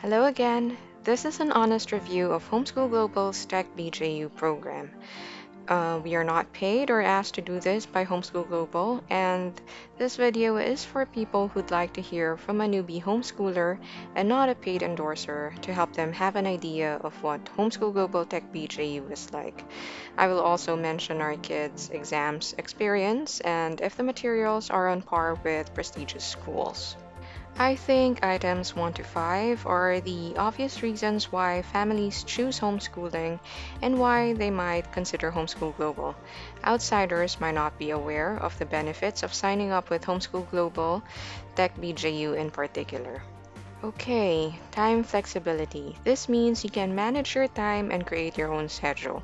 Hello again. This is an honest review of Homeschool Global's Tech BJU program. We are not paid or asked to do this by Homeschool Global, and this video is for people who'd like to hear from a newbie homeschooler and not a paid endorser to help them have an idea of what Homeschool Global Tech BJU is like. I will also mention our kids' exams experience and if the materials are on par with prestigious schools. I think items 1 to 5 are the obvious reasons why families choose homeschooling and why they might consider Homeschool Global. Outsiders might not be aware of the benefits of signing up with Homeschool Global, Tech BJU in particular. Okay, time flexibility. This means you can manage your time and create your own schedule.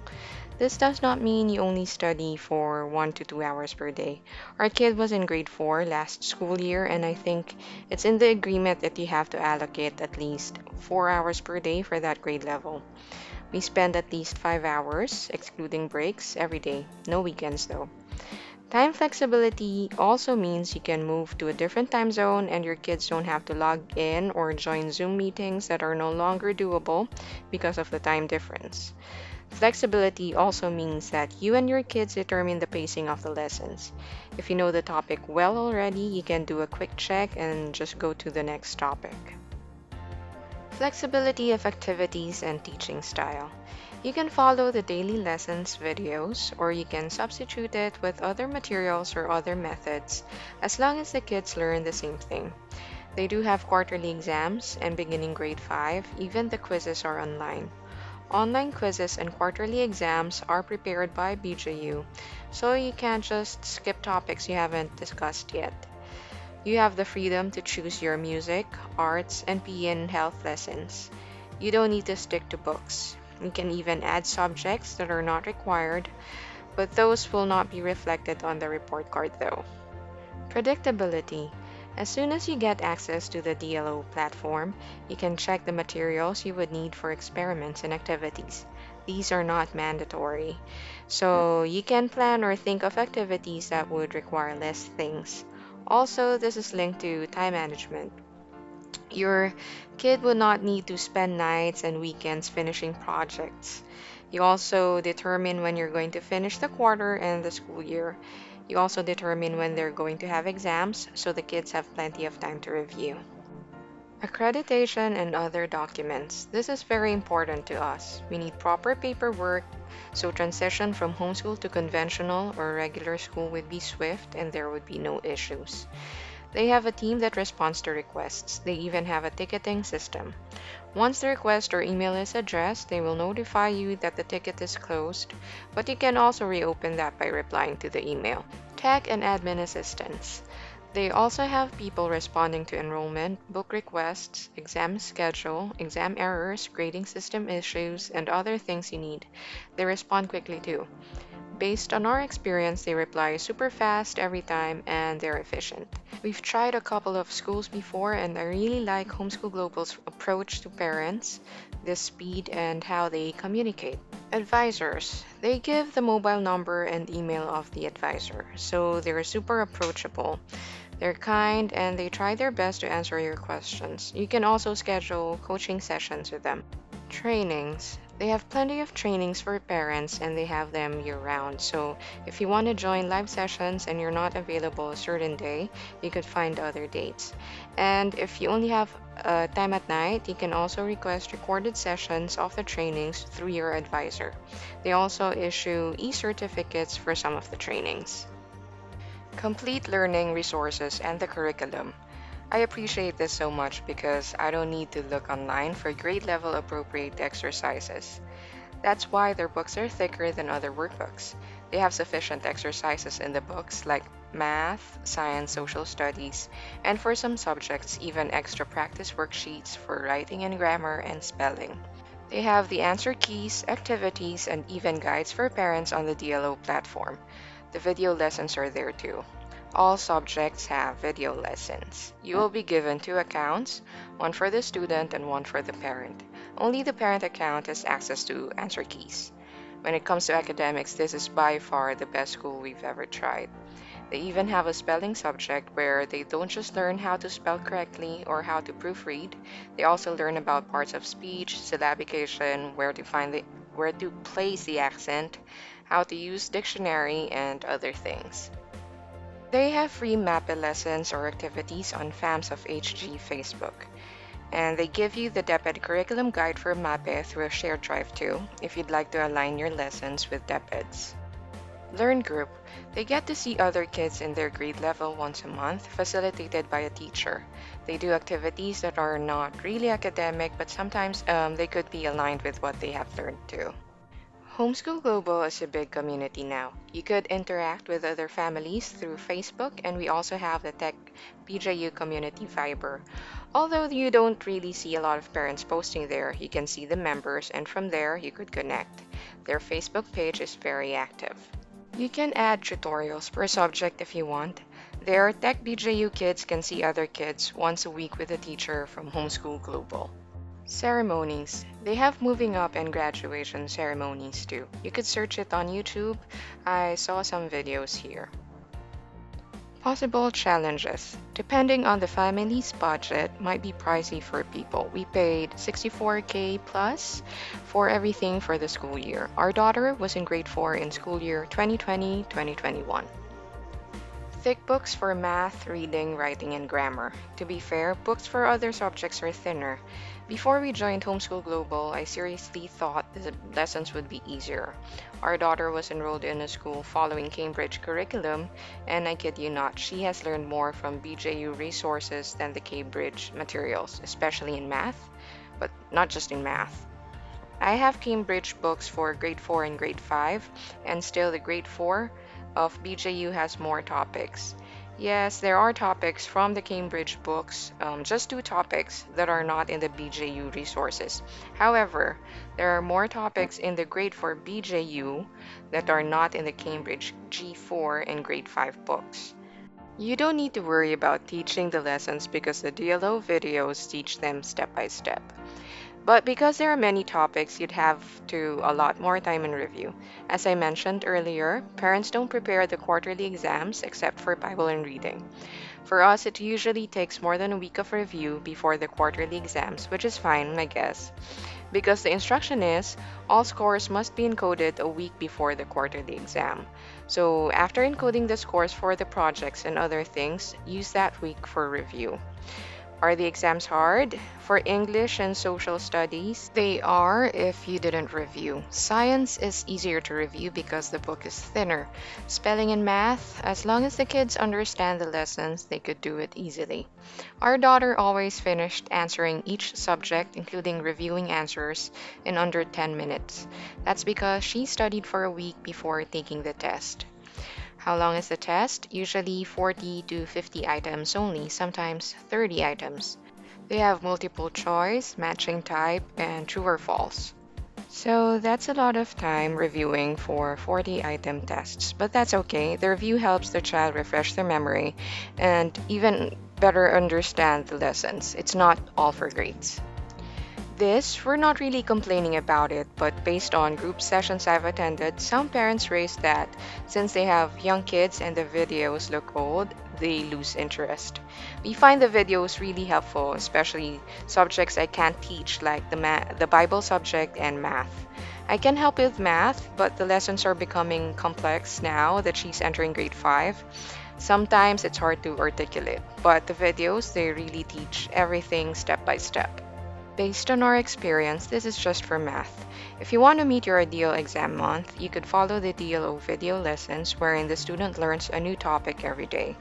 This does not mean you only study for 1 to 2 hours per day. Our kid was in grade 4 last school year, and I think it's in the agreement that you have to allocate at least 4 hours per day for that grade level. We spend at least 5 hours, excluding breaks, every day. No weekends though. Time flexibility also means you can move to a different time zone and your kids don't have to log in or join Zoom meetings that are no longer doable because of the time difference. Flexibility also means that you and your kids determine the pacing of the lessons. If you know the topic well already, you can do a quick check and just go to the next topic. Flexibility of activities and teaching style. You can follow the daily lessons videos or you can substitute it with other materials or other methods as long as the kids learn the same thing. They do have quarterly exams and beginning grade 5, even the quizzes are online. Online quizzes and quarterly exams are prepared by BJU, so you can't just skip topics you haven't discussed yet. You have the freedom to choose your music, arts, and PE and health lessons. You don't need to stick to books. You can even add subjects that are not required, but those will not be reflected on the report card though. Predictability. As soon as you get access to the DLO platform, you can check the materials you would need for experiments and activities. These are not mandatory, so you can plan or think of activities that would require less things. Also, this is linked to time management. Your kid would not need to spend nights and weekends finishing projects. You also determine when you're going to finish the quarter and the school year. You also determine when they're going to have exams, so the kids have plenty of time to review. Accreditation and other documents. This is very important to us. We need proper paperwork, so transition from homeschool to conventional or regular school would be swift and there would be no issues. They have a team that responds to requests. They even have a ticketing system. Once the request or email is addressed, they will notify you that the ticket is closed, but you can also reopen that by replying to the email. Tech and admin assistance. They also have people responding to enrollment, book requests, exam schedule, exam errors, grading system issues, and other things you need. They respond quickly too. Based on our experience, they reply super fast every time and they're efficient. We've tried a couple of schools before and I really like Homeschool Global's approach to parents, the speed and how they communicate. Advisors. They give the mobile number and email of the advisor, so they're super approachable. They're kind and they try their best to answer your questions. You can also schedule coaching sessions with them. Trainings. They have plenty of trainings for parents and they have them year-round. So if you want to join live sessions and you're not available a certain day, you could find other dates. And if you only have time at night, you can also request recorded sessions of the trainings through your advisor. They also issue e-certificates for some of the trainings. Complete learning resources and the curriculum. I appreciate this so much because I don't need to look online for grade level appropriate exercises. That's why their books are thicker than other workbooks. They have sufficient exercises in the books like math, science, social studies, and for some subjects, even extra practice worksheets for writing and grammar and spelling. They have the answer keys, activities, and even guides for parents on the DLO platform. The video lessons are there too. All subjects have video lessons. You will be given 2 accounts, one for the student and one for the parent. Only the parent account has access to answer keys. When it comes to academics, this is by far the best school we've ever tried. They even have a spelling subject where they don't just learn how to spell correctly or how to proofread, they also learn about parts of speech, syllabication, where to place the accent, how to use dictionary, and other things. They have free MAPE lessons or activities on Fams of HG Facebook. And they give you the DepEd curriculum guide for MAPE through a shared drive too, if you'd like to align your lessons with DepEd's. Learn Group. They get to see other kids in their grade level once a month, facilitated by a teacher. They do activities that are not really academic, but sometimes they could be aligned with what they have learned too. Homeschool Global is a big community now. You could interact with other families through Facebook, and we also have the Tech BJU community Viber. Although you don't really see a lot of parents posting there, you can see the members, and from there you could connect. Their Facebook page is very active. You can add tutorials per subject if you want. There, Tech BJU kids can see other kids once a week with a teacher from Homeschool Global. Ceremonies. They have moving up and graduation ceremonies too. You could search it on YouTube. I saw some videos here. Possible challenges. Depending on the family's budget, might be pricey for people. We paid 64K plus for everything for the school year. Our daughter was in grade 4 in school year 2020-2021. Thick books for math, reading, writing, and grammar. To be fair, books for other subjects are thinner. Before we joined Homeschool Global, I seriously thought the lessons would be easier. Our daughter was enrolled in a school following Cambridge curriculum, and I kid you not, she has learned more from BJU resources than the Cambridge materials, especially in math, but not just in math. I have Cambridge books for grade 4 and grade 5, and still the grade 4 of BJU has more topics. Yes, there are topics from the Cambridge books, just 2 topics that are not in the BJU resources. However, there are more topics in the grade 4 BJU that are not in the Cambridge G4 and grade 5 books. You don't need to worry about teaching the lessons because the DLO videos teach them step by step. But because there are many topics, you'd have to allot more time in review. As I mentioned earlier, parents don't prepare the quarterly exams except for Bible and reading. For us, it usually takes more than a week of review before the quarterly exams, which is fine, I guess. Because the instruction is, all scores must be encoded a week before the quarterly exam. So after encoding the scores for the projects and other things, use that week for review. Are the exams hard? For English and social studies, they are if you didn't review. Science is easier to review because the book is thinner. Spelling and math, as long as the kids understand the lessons, they could do it easily. Our daughter always finished answering each subject, including reviewing answers, in under 10 minutes. That's because she studied for a week before taking the test. How long is the test? Usually 40 to 50 items only, sometimes 30 items. They have multiple choice, matching type, and true or false. So that's a lot of time reviewing for 40-item tests, but that's okay. The review helps the child refresh their memory and even better understand the lessons. It's not all for grades. We're not really complaining about it, but based on group sessions I've attended, some parents raised that since they have young kids and the videos look old, they lose interest. We find the videos really helpful, especially subjects I can't teach like the Bible subject and math. I can help with math, but the lessons are becoming complex now that she's entering grade 5. Sometimes it's hard to articulate, but the videos, they really teach everything step by step. Based on our experience, this is just for math. If you want to meet your ideal exam month, you could follow the DLO video lessons wherein the student learns a new topic every day.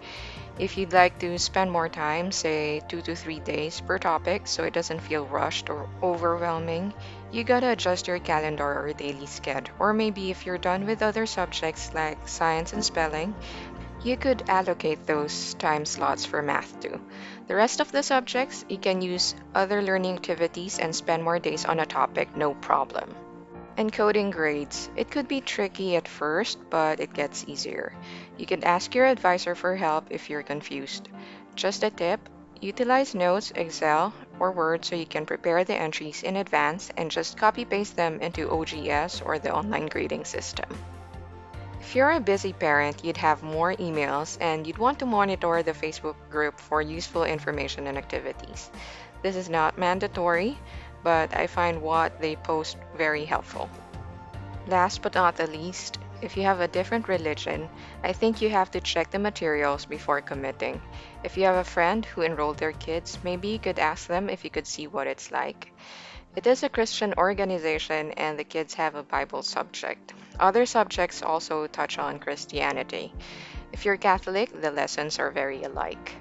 If you'd like to spend more time, say 2 to 3 days per topic so it doesn't feel rushed or overwhelming, you gotta adjust your calendar or daily sched. Or maybe if you're done with other subjects like science and spelling, you could allocate those time slots for math too. The rest of the subjects, you can use other learning activities and spend more days on a topic, no problem. Encoding grades. It could be tricky at first, but it gets easier. You can ask your advisor for help if you're confused. Just a tip, utilize Notes, Excel, or Word so you can prepare the entries in advance and just copy-paste them into OGS or the online grading system. If If you're a busy parent, you'd have more emails and you'd want to monitor the Facebook group for useful information and activities. This is not mandatory, but I find what they post very helpful. Last but not the least, if you have a different religion, I think you have to check the materials before committing. If you have a friend who enrolled their kids, maybe you could ask them if you could see what it's like. It is a Christian organization and the kids have a Bible subject. Other subjects also touch on Christianity. If you're Catholic, the lessons are very alike.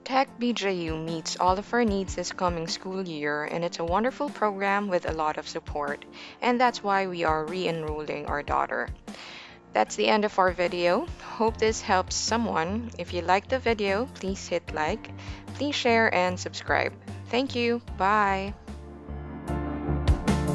Tech BJU meets all of our needs this coming school year, and it's a wonderful program with a lot of support, and that's why we are re-enrolling our daughter. That's the end of our video. Hope this helps someone. If you liked the video, please hit like, please share and subscribe. Thank you. Bye.